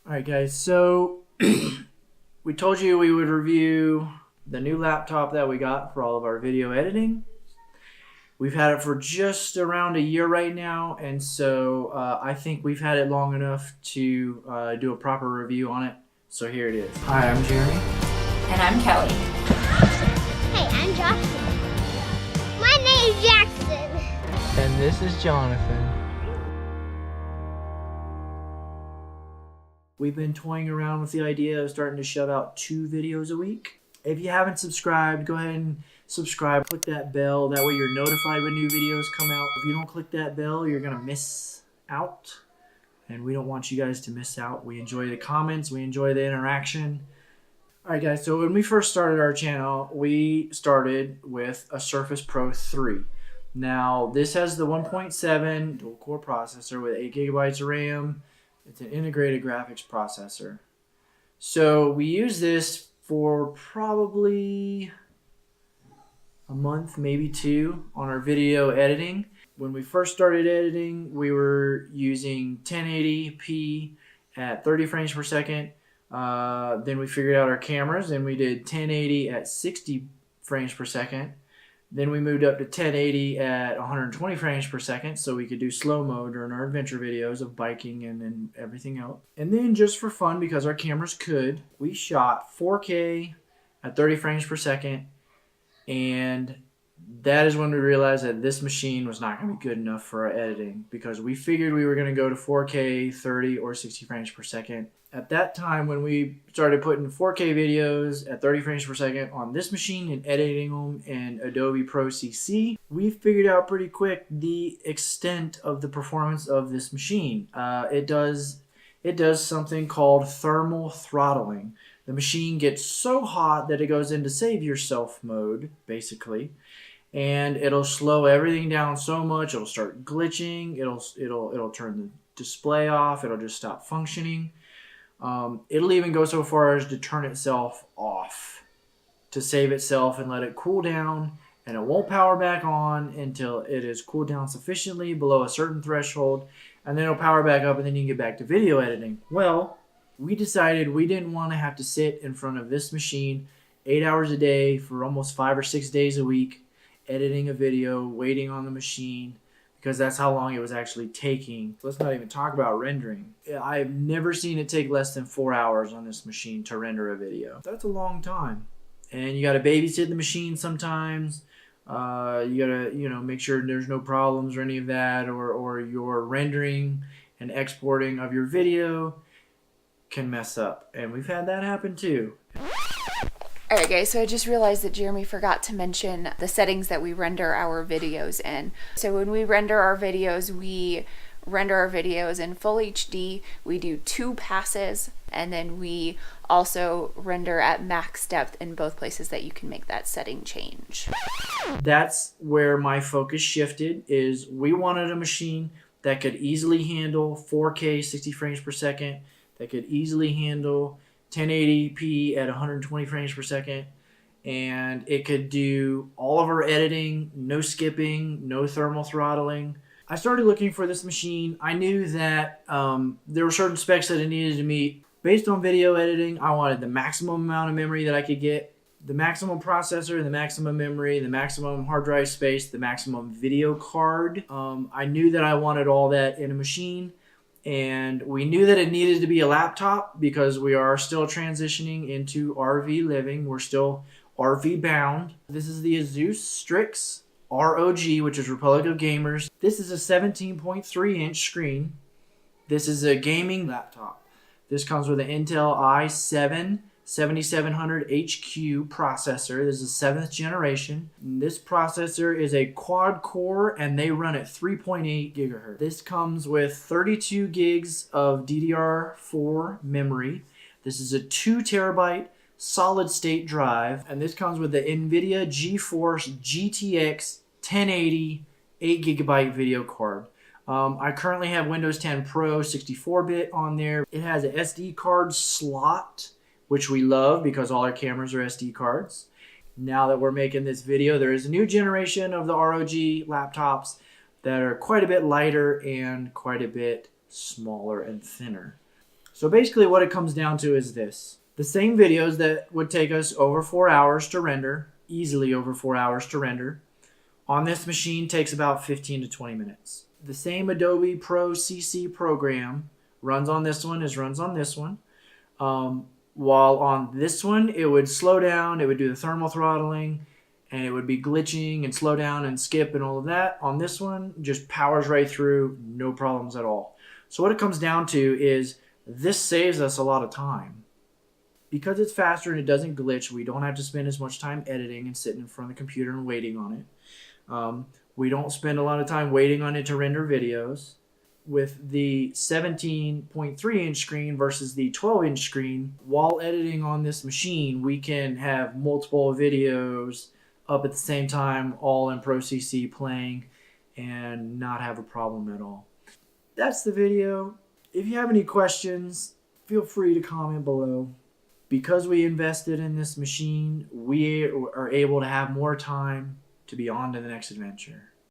Alright guys, so we told you we would review the new laptop that we got for all of our video editing. We've had it for just around a year right now, and so I think we've had it long enough to do a proper review on it. So here it is. Hi, I'm Jeremy. And I'm Kelly. Hey, I'm Jackson. My name's Jackson. And this is Jonathan. We've been toying around with the idea of starting to shove out 2 videos a week. If you haven't subscribed, go ahead and subscribe. Click that bell. That way you're notified when new videos come out. If you don't click that bell, you're going to miss out. And we don't want you guys to miss out. We enjoy the comments. We enjoy the interaction. Alright guys, so when we first started our channel, we started with a Surface Pro 3. Now, this has the 1.7 dual-core processor with 8 gigabytes of RAM. It's an integrated graphics processor. So we use this for probably a month, maybe 2, on our video editing. When we first started editing, we were using 1080p at 30 frames per second. Then we figured out our cameras and we did 1080 at 60 frames per second. Then we moved up to 1080 at 120 frames per second so we could do slow-mo during our adventure videos of biking and everything else. And then just for fun, because our cameras could, we shot 4K at 30 frames per second, and that is when we realized that this machine was not going to be good enough for our editing, because we figured we were going to go to 4K, 30 or 60 frames per second. At that time, when we started putting 4K videos at 30 frames per second on this machine and editing them in Adobe Pro CC, we figured out pretty quick the extent of the performance of this machine. It does something called thermal throttling. The machine gets so hot that it goes into save yourself mode, basically, and it'll slow everything down so much it'll start glitching. It'll turn the display off. It'll just stop functioning. It'll even go so far as to turn itself off to save itself and let it cool down, and it won't power back on until it is cooled down sufficiently below a certain threshold, and then it'll power back up, and then you can get back to video editing. Well, we decided we didn't want to have to sit in front of this machine 8 hours a day for almost 5 or 6 days a week editing a video, waiting on the machine, because that's how long it was actually taking. Let's not even talk about rendering. I've never seen it take less than 4 hours on this machine to render a video. That's a long time. And you gotta babysit the machine sometimes. You gotta, make sure there's no problems or any of that, or your rendering and exporting of your video can mess up. And we've had that happen too. Alright guys, so I just realized that Jeremy forgot to mention the settings that we render our videos in. So when we render our videos, we render our videos in full HD. We do 2 passes, and then we also render at max depth in both places that you can make that setting change. That's where my focus shifted. Is we wanted a machine that could easily handle 4K 60 frames per second, that could easily handle 1080p at 120 frames per second, and it could do all of our editing, no skipping, no thermal throttling. I started looking for this machine. I knew that there were certain specs that it needed to meet. Based on video editing, I wanted the maximum amount of memory that I could get, the maximum processor, the maximum memory, the maximum hard drive space, the maximum video card. I knew that I wanted all that in a machine. And we knew that it needed to be a laptop because we are still transitioning into RV living. We're still RV bound. This is the Asus Strix ROG, which is Republic of Gamers. This is a 17.3 inch screen. This is a gaming laptop. This comes with an Intel i7 7700HQ processor. This is 7th generation. This processor is a quad core, and they run at 3.8 gigahertz. This comes with 32 gigs of DDR4 memory. This is a 2 terabyte solid state drive, and this comes with the NVIDIA GeForce GTX 1080 8 gigabyte video card. I currently have Windows 10 Pro 64-bit on there. It has an SD card slot, which we love because all our cameras are SD cards. Now that we're making this video, there is a new generation of the ROG laptops that are quite a bit lighter and quite a bit smaller and thinner. So basically what it comes down to is this. The same videos that would take us over 4 hours to render, easily over 4 hours to render, on this machine takes about 15 to 20 minutes. The same Adobe Pro CC program runs on this one as runs on this one. While on this one, it would slow down, it would do the thermal throttling, and it would be glitching and slow down and skip and all of that. On this one, just powers right through, no problems at all. So what it comes down to is this saves us a lot of time. Because it's faster and it doesn't glitch, we don't have to spend as much time editing and sitting in front of the computer and waiting on it. We don't spend a lot of time waiting on it to render videos. With the 17.3 inch screen versus the 12 inch screen, while editing on this machine, we can have multiple videos up at the same time, all in Pro CC playing, and not have a problem at all. That's the video. If you have any questions, feel free to comment below. Because we invested in this machine, we are able to have more time to be on to the next adventure.